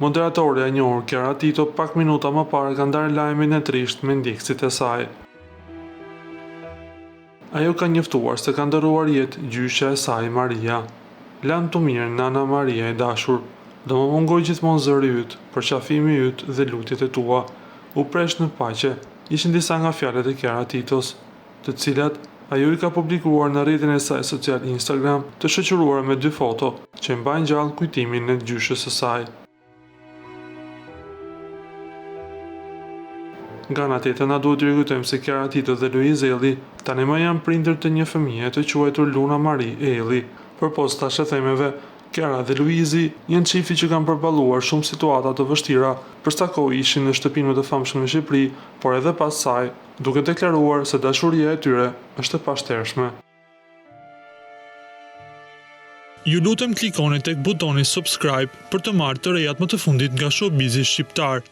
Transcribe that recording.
Moderatorja e njohur Kiara Tito pak minuta më parë ka ndarë lajmin e trisht me ndjekësit e saj. Ajo ka njoftuar se ka ndëruar jetë gjyshja e saj Maria. Lanë të mirë nana Maria e dashur, do më mungoj gjithmonë zëri yt, përqafimi yt dhe lutjet e tua. U presh në paqe, ishin disa nga fjalët e Kiara Titos, të cilat ajo i ka publikuar në rrjetin e saj social Instagram, të shoqëruar me 2 foto që mbajnë gjallë kujtimin e gjyshës së saj. Nga ana tjetër na duhet të rikujtojmë se Kiara Tito dhe Luiz Elli tani më janë prindër të një fëmije të quajtur Luna Marie Elli. Përpos tash e themeve, Kiara dhe Luizi janë çifti që kanë përballuar shumë situata të vështira, për sa kohë ishin në shtëpinë më të famshme në Shqipëri, por edhe pas saj, duke deklaruar se dashuria e tyre është e pashtershme. Ju lutem klikoni tek butoni subscribe për të marrë të rejat më të fundit nga showbizi shqiptar.